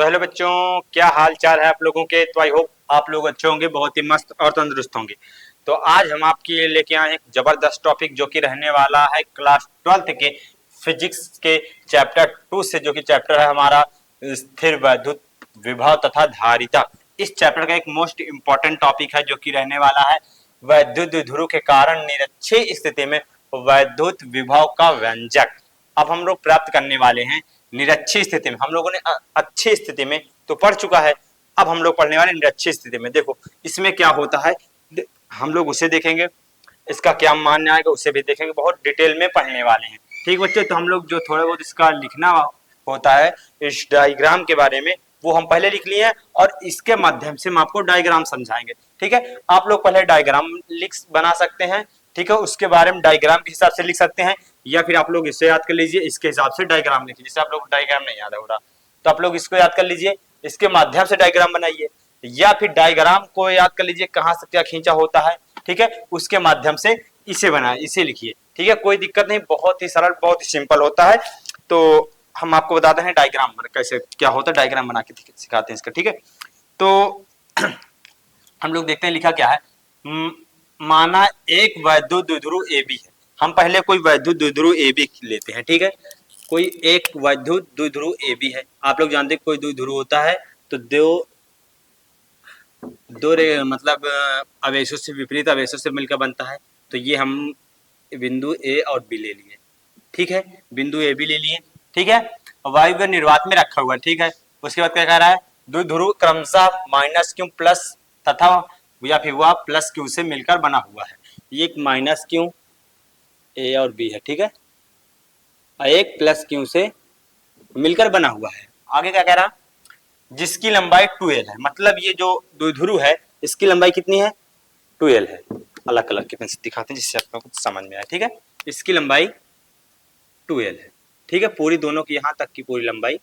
तो हेलो बच्चों, क्या हाल चाल है आप लोगों के। तो आई होप आप लोग अच्छे होंगे, बहुत ही मस्त और तंदुरुस्त होंगे। तो आज हम आपके लिए लेके आए एक जबरदस्त टॉपिक जो कि रहने वाला है क्लास 12th के फिजिक्स के चैप्टर 2 से, जो कि चैप्टर है हमारा स्थिर वैद्युत विभव तथा धारिता। इस चैप्टर का एक मोस्ट इंपॉर्टेंट टॉपिक है जो कि रहने वाला है वैद्युत द्विध्रुव के कारण निरक्षीय स्थिति में वैद्युत विभव का व्यंजक। अब हम लोग प्राप्त करने वाले हैं निरक्षीय स्थिति में। हम लोगों ने अच्छी स्थिति में तो पढ़ चुका है, अब हम लोग पढ़ने वाले निरक्षीय स्थिति में। देखो इसमें क्या होता है, हम लोग उसे देखेंगे, इसका क्या मान्य आएगा उसे भी देखेंगे, बहुत डिटेल में पढ़ने वाले हैं। ठीक बच्चे, तो हम लोग जो थोड़ा बहुत इसका लिखना होता है इस डायग्राम के बारे में, वो हम पहले लिख लिए हैं और इसके माध्यम से हम आपको डायग्राम समझाएंगे। ठीक है, आप लोग पहले डायग्राम बना सकते हैं, ठीक है, उसके बारे में डायग्राम के हिसाब से लिख सकते हैं, या फिर आप लोग इसे याद कर लीजिए, इसके हिसाब से डायग्राम लिखिए। जैसे आप लोग डायग्राम नहीं याद है हो रहा तो आप लोग इसको याद कर लीजिए, इसके माध्यम से डायग्राम बनाइए, या फिर डायग्राम को याद कर लीजिए कहाँ से क्या खींचा होता है, ठीक है, उसके माध्यम से इसे बनाए, इसे लिखिए। ठीक है, कोई दिक्कत नहीं, बहुत ही सरल, बहुत ही सिंपल होता है। तो हम आपको बताते हैं डायग्राम कैसे क्या होता है, डायग्राम बना के सिखाते हैं इसका। ठीक है, तो हम लोग देखते हैं लिखा क्या है। माना एक वैद्युत द्विध्रुव AB है। हम पहले कोई वैद्युत द्विध्रुव AB लेते हैं। ठीक है, कोई एक वैद्युत द्विध्रुव AB है। आप लोग जानते हैं कोई द्विध्रुव होता है तो दो मतलब आवेशों से, विपरीत आवेशों से मिलकर बनता है। तो ये हम बिंदु A और B ले लिए। ठीक है, बिंदु AB ले लिए। ठीक है, वायु निर्वात में रखा हुआ है। ठीक है, उसके बाद क्या कह रहा है, द्विध्रुव क्रमशः -Q प्लस तथा या फिर वह +Q से मिलकर बना हुआ है। ये एक -Q A और B है। ठीक है, एक +Q से मिलकर बना हुआ है। आगे क्या कह रहा है, जिसकी लंबाई 2L है। मतलब ये जो द्विध्रुव है इसकी लंबाई कितनी है, 2L है। अलग अलग के पेन से दिखाते हैं जिससे आपको कुछ समझ में आए। ठीक है, इसकी लंबाई 2L है। ठीक है, पूरी दोनों की यहाँ तक की पूरी लंबाई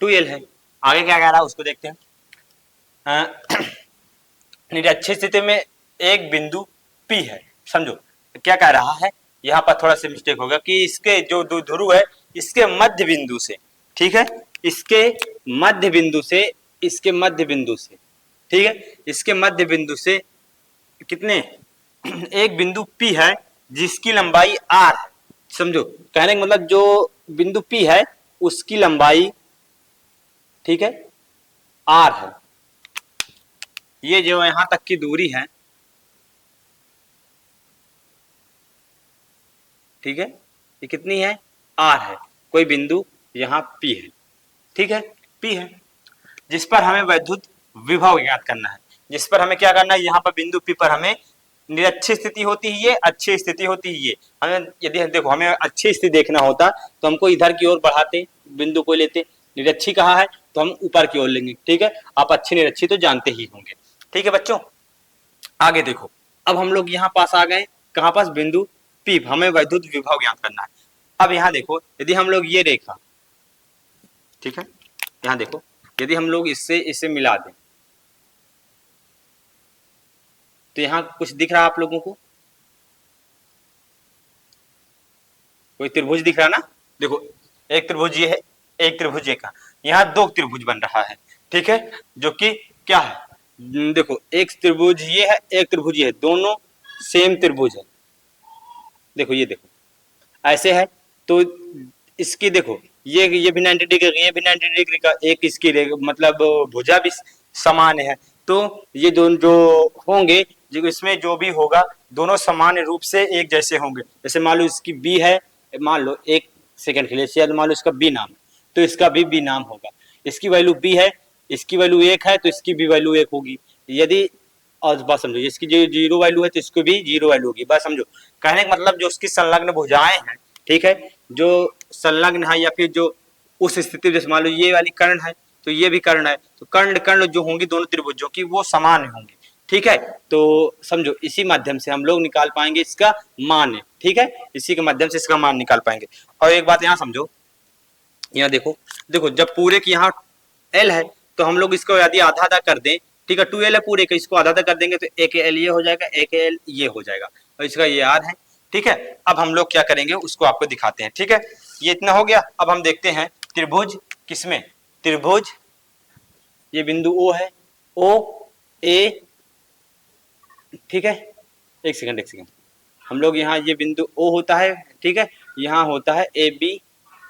2L है। आगे क्या कह रहा है उसको देखते हैं। निरक्षीय स्थिति में एक बिंदु P है। समझो क्या कह रहा है, यहाँ पर थोड़ा सा मिस्टेक होगा कि इसके जो द्विध्रुव है इसके मध्य बिंदु से, ठीक है, इसके मध्य बिंदु से, इसके मध्य बिंदु से, ठीक है, इसके मध्य बिंदु से कितने, एक बिंदु P है जिसकी लंबाई R है। समझो कहने का मतलब जो बिंदु P है उसकी लंबाई, ठीक है, R है। ये जो यहां तक की दूरी है, ठीक है, ये कितनी है, R है। कोई बिंदु यहाँ P है। ठीक है, P है जिस पर हमें वैद्युत विभव ज्ञात करना है, जिस पर हमें क्या करना है, यहाँ पर बिंदु P पर हमें निरक्षीय स्थिति होती है, ये अच्छी स्थिति होती है। ये हमें यदि देखो हमें अच्छी स्थिति देखना होता तो हमको इधर की ओर बढ़ाते, बिंदु को लेते, निरक्षीय कहाँ है तो हम ऊपर की ओर लेंगे। ठीक है, आप अच्छी निरक्षीय तो जानते ही होंगे। ठीक है बच्चों, आगे देखो, अब हम लोग यहाँ पास आ गए, कहाँ पास, बिंदु P, हमें वैद्युत विभव ज्ञात करना है। अब यहाँ देखो, यदि हम लोग ये रेखा, ठीक है, यहाँ देखो, यदि हम लोग इससे इसे मिला दें तो यहाँ कुछ दिख रहा है आप लोगों को, कोई त्रिभुज दिख रहा ना। देखो एक त्रिभुज ये है, एक त्रिभुज ये का, यहाँ दो त्रिभुज बन रहा है। ठीक है, जो कि क्या है, देखो एक त्रिभुज ये है, एक त्रिभुज ये है, दोनों सेम त्रिभुज है। देखो ये देखो ऐसे है, तो इसकी देखो ये भी 90 डिग्री, ये भी 90 डिग्री का, एक इसकी मतलब भुजा भी समान है। तो ये दोनों जो होंगे, जो इसमें जो भी होगा दोनों समान रूप से एक जैसे होंगे। जैसे मान लो इसकी B है, मान लो एक सेकंड के लिए, मान लो इसका B नाम, तो इसका भी B नाम होगा। इसकी वैल्यू B है, इसकी वैल्यू 1 है तो इसकी भी वैल्यू 1 होगी। यदि और बात समझो, इसकी जो 0 वैल्यू है तो इसको भी 0 वैल्यू होगी। बात समझो, कहने का मतलब जो उसकी संलग्न भुजाएं हैं, ठीक है, जो संलग्न है या फिर जो उस स्थिति, जैसे मान लो ये वाली कर्ण है तो ये भी कर्ण है, तो कर्ण कर्ण जो होंगी दोनों त्रिभुजों की वो समान होंगी। ठीक है, तो समझो इसी माध्यम से हम लोग निकाल पाएंगे इसका मान। ठीक है, इसी के माध्यम से इसका मान निकाल पाएंगे। और एक बात यहाँ समझो, यहाँ देखो, देखो जब पूरे की यहाँ L है तो हम लोग इसको यदि आधा आधा कर दें, ठीक है, 2L है पूरे का, इसको आधा आधा कर देंगे तो एक L ये हो जाएगा, एक L ये हो जाएगा, और इसका ये R है। ठीक है, अब हम लोग क्या करेंगे उसको आपको दिखाते हैं। ठीक है, ये इतना हो गया। अब हम देखते हैं त्रिभुज किसमें, त्रिभुज ये बिंदु ओ है, ओ ए, ठीक है। एक सेकंड एक सेकंड, हम लोग यहाँ ये बिंदु ओ होता है, ठीक है, यहाँ होता है ए बी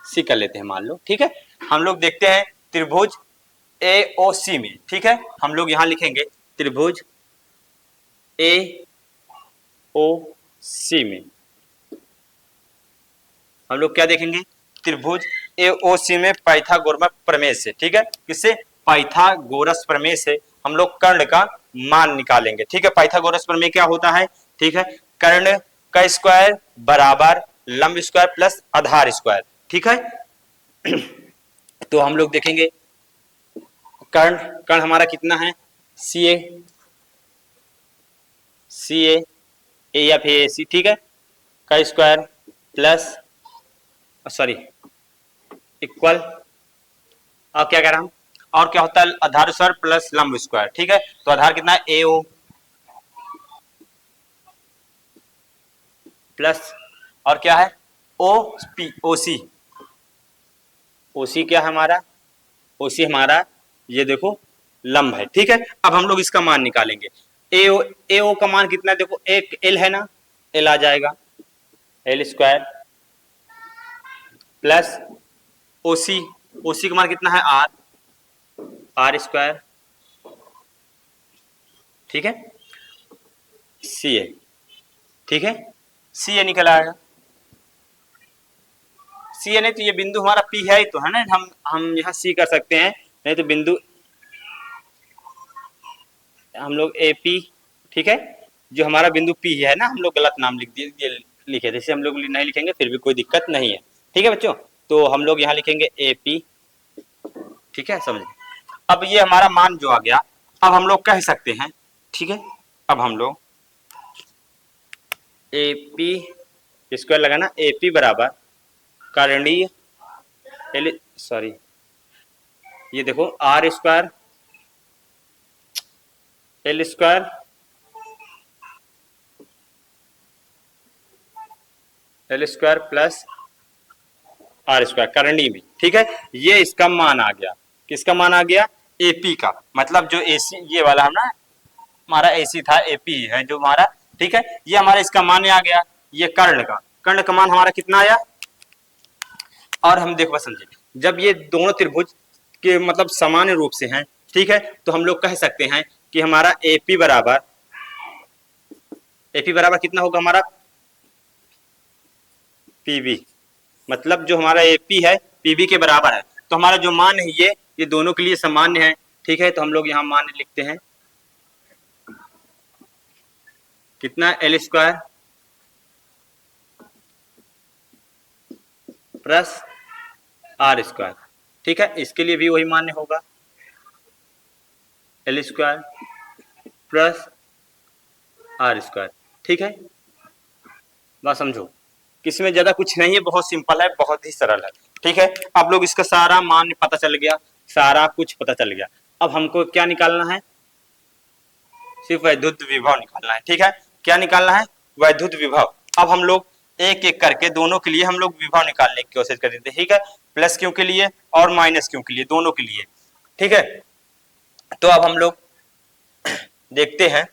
सी कर लेते हैं मान लो, ठीक है। हम लोग देखते हैं त्रिभुज ए ओ सी में, ठीक है, हम लोग यहाँ लिखेंगे त्रिभुज ए ओ सी में हम लोग क्या देखेंगे, त्रिभुज ए ओ सी में पाइथागोरस प्रमेय से, ठीक है, किससे, पाइथागोरस प्रमेय से हम लोग कर्ण का मान निकालेंगे, ठीक है। पाइथागोरस प्रमेय क्या होता है, ठीक है, कर्ण का स्क्वायर बराबर लंब स्क्वायर प्लस आधार स्क्वायर, ठीक है। तो हम लोग देखेंगे कर्ण कर्ण हमारा कितना है, सी ए या फिर ए सी, ठीक है, का स्क्वायर प्लस सॉरी इक्वल, और क्या कह रहा हूं, और क्या होता है आधार स्क्वायर प्लस लंब स्क्वायर, ठीक है। तो आधार कितना है ए ओ प्लस और क्या है ओ पी ओ सी, ओ सी क्या है हमारा, ओ सी हमारा ये देखो लंब है, ठीक है। अब हम लोग इसका मान निकालेंगे, ए ओ का मान कितना है, देखो एक एल है ना, एल आ जाएगा एल स्क्वायर प्लस ओ सी का मान कितना है आर स्क्वायर, ठीक है, सी ए, ठीक है, सी ए निकल आएगा, सी ए नहीं तो ये बिंदु हमारा पी है ही तो है ना, हम यहाँ सी कर सकते हैं, नहीं तो बिंदु हम लोग ए पी, ठीक है, जो हमारा बिंदु पी है ना, हम लोग गलत नाम लिख दिए लिखे थे, हम लोग नहीं लिखेंगे फिर भी कोई दिक्कत नहीं है, ठीक है बच्चों। तो हम लोग यहाँ लिखेंगे ए पी, ठीक है, समझे। अब ये हमारा मान जो आ गया, अब हम लोग कह सकते हैं, ठीक है, अब हम लोग ए पी स्क्वायर लगाना, ए पी बराबर करणीय एल सॉरी ये देखो R square L square plus R square करणीय में, ठीक है। ये इसका मान आ गया, किसका मान आ गया, एपी का, मतलब जो एसी ये वाला हम ना हमारा एसी था, एपी है जो हमारा, ठीक है, ये हमारा इसका मान आ गया, ये कर्ण का मान हमारा कितना आया, और हम देखो समझे, जब ये दोनों त्रिभुज के मतलब समान रूप से हैं, ठीक है, तो हम लोग कह सकते हैं कि हमारा एपी बराबर कितना होगा हमारा पीबी, मतलब जो हमारा एपी है पीबी के बराबर है, तो हमारा जो मान है ये दोनों के लिए सामान्य है, ठीक है। तो हम लोग यहाँ मान लिखते हैं कितना L square plus R square, ठीक है, इसके लिए भी वही मान्य होगा L square plus R square, ठीक है। बात समझो, किसमें ज्यादा कुछ नहीं है, बहुत सिंपल है, बहुत ही सरल है, ठीक है। आप लोग इसका सारा मान पता चल गया, सारा कुछ पता चल गया, अब हमको क्या निकालना है, सिर्फ वैद्युत विभव निकालना है, ठीक है। क्या निकालना है, वैद्युत विभव। अब हम लोग एक एक करके दोनों के लिए हम लोग विभव निकालने की कोशिश कर देते हैं, ठीक है, प्लस क्यू के लिए और माइनस क्यू के लिए, दोनों के लिए, ठीक है। तो अब हम लोग देखते हैं,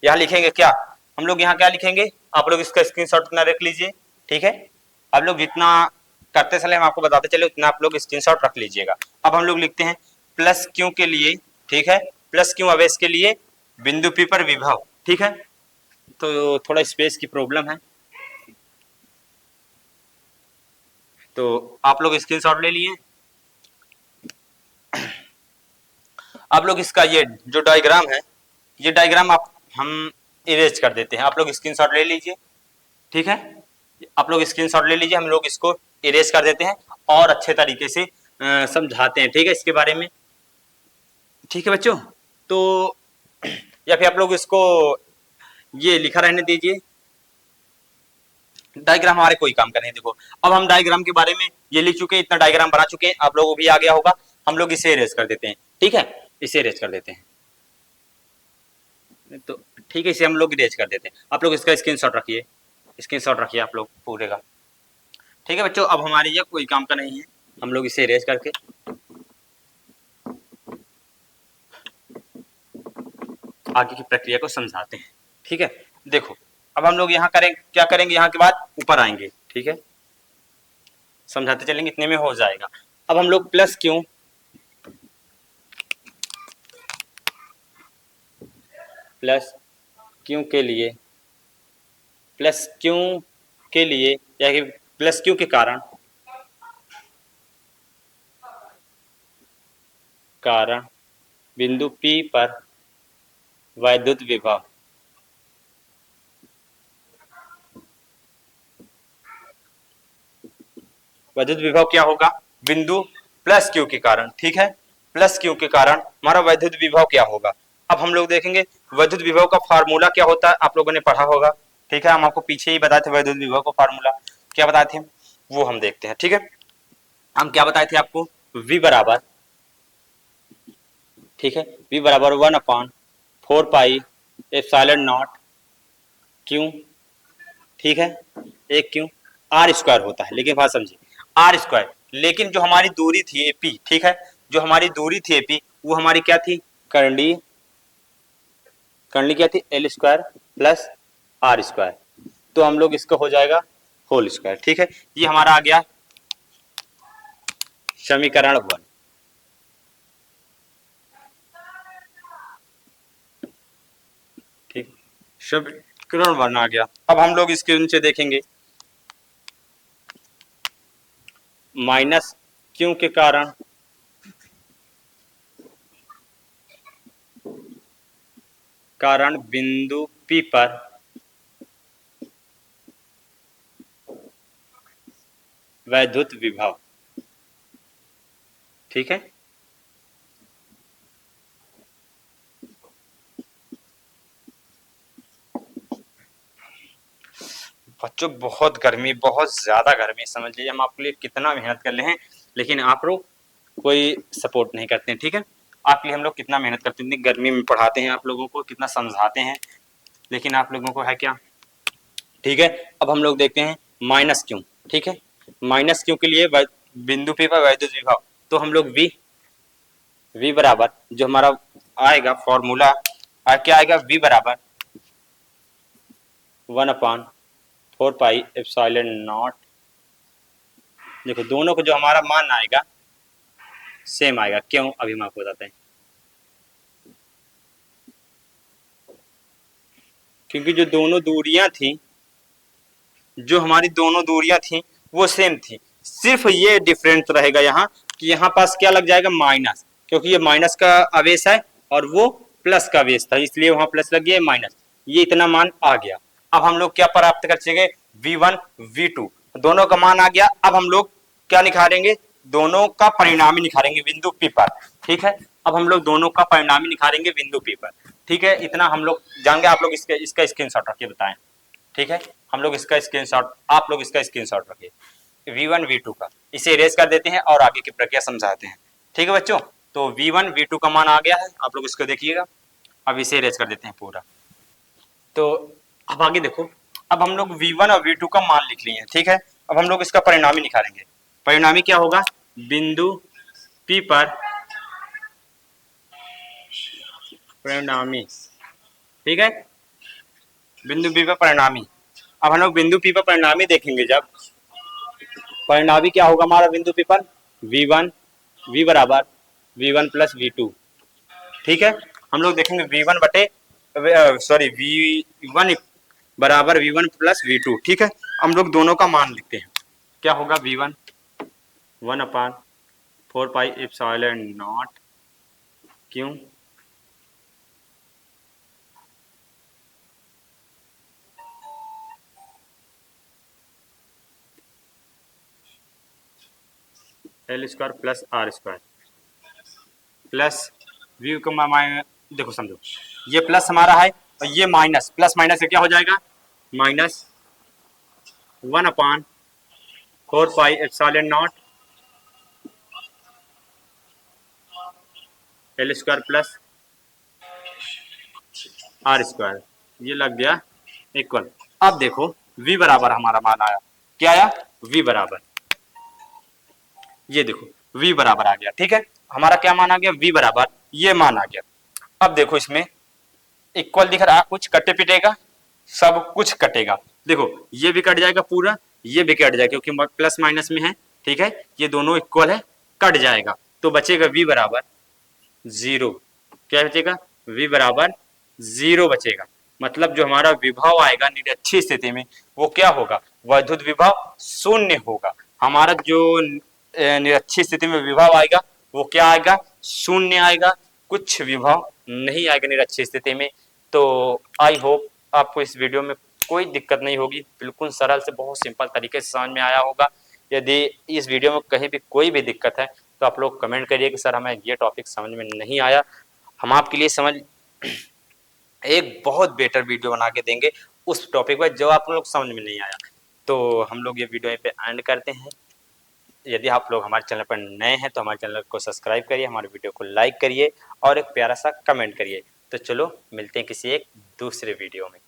यहाँ लिखेंगे क्या, हम लोग यहाँ क्या लिखेंगे, आप लोग इसका स्क्रीनशॉट उतना रख लीजिए, ठीक है। आप लोग जितना करते चले हम आपको बताते चले उतना आप लोग स्क्रीनशॉट रख लीजिएगा। अब हम लोग लिखते हैं प्लस क्यू के लिए, ठीक है, प्लस क्यू आवेश के लिए बिंदु पी पर विभव, ठीक है। तो थोड़ा स्पेस की प्रॉब्लम है, तो आप लोग स्क्रीनशॉट ले लिए। आप लोग इसका ये जो डायग्राम है, ये डायग्राम हम इरेज कर देते हैं, आप लोग स्क्रीनशॉट ले लीजिए, ठीक है, आप लोग स्क्रीनशॉट ले लीजिए, हम लोग इसको इरेज कर देते हैं और अच्छे तरीके से समझाते हैं, ठीक है, इसके बारे में, ठीक है बच्चों। तो या फिर आप लोग इसको ये लिखा रहने दीजिए, डायग्राम हमारे कोई काम का नहीं। देखो अब हम डायग्राम के बारे में ये लिख चुके हैं, इतना डायग्राम बना चुके हैं, आप लोगों को भी आ गया होगा, हम लोग इसे इरेज कर देते हैं, ठीक है, इसे इरेज कर देते हैं, तो ठीक है, इसे हम लोग इरेज कर देते हैं, आप लोग इसका स्क्रीनशॉट रखिए, स्क्रीनशॉट रखिए आप लोग पूरे का, ठीक है बच्चों। अब हमारे ये कोई काम का नहीं है, हम लोग इसे इरेज करके आगे की प्रक्रिया को समझाते हैं। ठीक है, देखो अब हम लोग यहाँ करें क्या करेंगे, यहाँ के बाद ऊपर आएंगे। ठीक है, समझाते चलेंगे, इतने में हो जाएगा। अब हम लोग प्लस क्यों के लिए या कि प्लस क्यू के कारण बिंदु P पर वैद्युत विभव क्या होगा, बिंदु प्लस क्यू के कारण। ठीक है, प्लस क्यू के कारण हमारा वैद्युत विभव क्या होगा। अब हम लोग देखेंगे वैद्युत विभव का फार्मूला क्या होता है, आप लोगों ने पढ़ा होगा। ठीक है, हम आपको पीछे ही बताए थे वैद्युत विभव का फार्मूला क्या बताए थे, वो हम देखते हैं। ठीक है, हम क्या बताए थे आपको, V बराबर, ठीक है, V बराबर 1/4πε0 क्यों, ठीक है, एक क्यों आर स्क्वायर होता है, लेकिन बात समझिए आर स्क्वायर, लेकिन जो हमारी दूरी थी एपी, ठीक है, जो हमारी दूरी थी एपी वो हमारी क्या थी, करंडी क्या थी, L square plus R square, तो हम लोग इसका हो जाएगा होल स्क्वायर। ठीक है, ये हमारा आ गया समीकरण 1। ठीक, समीकरण 1 आ गया। अब हम लोग इसके नीचे देखेंगे माइनस क्यों के कारण बिंदु P पर वैद्युत विभव। ठीक है, बच्चों बहुत गर्मी, बहुत ज्यादा गर्मी, समझ लीजिए हम आपके लिए कितना मेहनत कर रहे हैं, लेकिन आप लोग कोई सपोर्ट नहीं करते हैं। ठीक है, आपके लिए हम लोग कितना मेहनत करते हैं, इतनी गर्मी में पढ़ाते हैं आप लोगों को, कितना समझाते हैं, लेकिन आप लोगों को है क्या। ठीक है, अब हम लोग देखते हैं माइनस क्यों। ठीक है, माइनस क्यों के लिए बिंदु P पर वैद्युत विभव, तो हम लोग V बराबर जो हमारा आएगा फॉर्मूला क्या आएगा, V बराबर 1/4πε0। देखो दोनों को जो हमारा मान आएगा सेम आएगा, क्यों अभी हम आपको बताते हैं, क्योंकि जो दोनों दूरियां थी, जो हमारी दोनों दूरियां थी वो सेम थी, सिर्फ ये डिफरेंस रहेगा यहाँ कि यहाँ पास क्या लग जाएगा माइनस, क्योंकि ये माइनस का आवेश है और वो प्लस का आवेश था, इसलिए वहां प्लस लग गया माइनस, ये इतना मान आ गया। अब हम लोग क्या प्राप्त कर सकेंगे, V1 V2 दोनों का मान आ गया। अब हम लोग क्या निखारेंगे, दोनों का परिणामी निखारेंगे बिंदु P पर। ठीक है, अब हम लोग दोनों का परिणामी निखारेंगे बिंदु P पर। ठीक है, इतना हम लोग जान गए, आप लोग इसका स्क्रीनशॉट रख के बताएं। ठीक है, हम लोग इसका स्क्रीनशॉट, आप लोग इसका स्क्रीनशॉट रखिए V1 V2 का, इसे इरेज कर देते हैं और आगे की प्रक्रिया समझाते हैं। ठीक है बच्चों, तो V1 V2 का मान आ गया है, आप लोग इसको देखिएगा, अब इसे इरेज कर देते हैं पूरा। तो अब आगे देखो, अब हम लोग V1 और V2 का मान लिख लिए। ठीक है, अब हम लोग इसका परिणामी निकालेंगे, परिणामी क्या होगा, बिंदु P पर परिणामी। ठीक है, बिंदु P पर परिणामी। अब हम लोग बिंदु P पर परिणामी देखेंगे, जब परिणामी क्या होगा हमारा बिंदु P पर, V1 V बराबर V1 प्लस V2। ठीक है, हम लोग देखेंगे V1 बटे V1 बराबर V1 प्लस V2। ठीक है, हम लोग दोनों का मान लिखते हैं, क्या होगा V1 1/4πε0 क्यों L square plus R square plus V को देखो समझो, ये प्लस हमारा है और ये माइनस, प्लस माइनस से क्या हो जाएगा, minus 1/4πε0 L square plus R square, ये लग गया इक्वल। अब देखो V बराबर हमारा मान आया, क्या आया, V बराबर, ये देखो V बराबर आ गया। ठीक है, हमारा क्या मान आ गया, V बराबर ये मान आ गया। अब देखो इसमें इक्वल दिख रहा है, कुछ कटे पिटेगा, सब कुछ कटेगा। देखो ये भी कट जाएगा पूरा, ये भी कट जाएगा क्योंकि प्लस माइनस में है, ठीक है, ये दोनों इक्वल है, कट जाएगा। तो बचेगा v बराबर 0। क्या बचेगा? v बराबर 0 बचेगा। मतलब जो हमारा विभव आएगा निरक्षीय स्थिति में वो क्या होगा? वैद्युत विभव शून्य होगा। हमारा जो निरक्षीय स्थिति में विभव आएगा वो क्या आएगा? शून्य आएगा, कुछ विभव नहीं आएगा निरक्षीय स्थिति में। तो आई होप आपको इस वीडियो में कोई दिक्कत नहीं होगी, बिल्कुल सरल से बहुत सिंपल तरीके से समझ में आया होगा। यदि इस वीडियो में कहीं भी कोई भी दिक्कत है तो आप लोग कमेंट करिए कि सर हमें ये टॉपिक समझ में नहीं आया। हम आपके लिए समझ एक बहुत बेटर वीडियो बना के देंगे उस टॉपिक पर जो आप लोग समझ में नहीं आया। तो हम लोग ये वीडियो पे एंड करते हैं। यदि आप लोग हमारे चैनल पर नए हैं तो हमारे चैनल को सब्सक्राइब करिए, हमारे वीडियो को लाइक करिए और एक प्यारा सा कमेंट करिए। तो चलो मिलते हैं किसी एक दूसरे वीडियो में।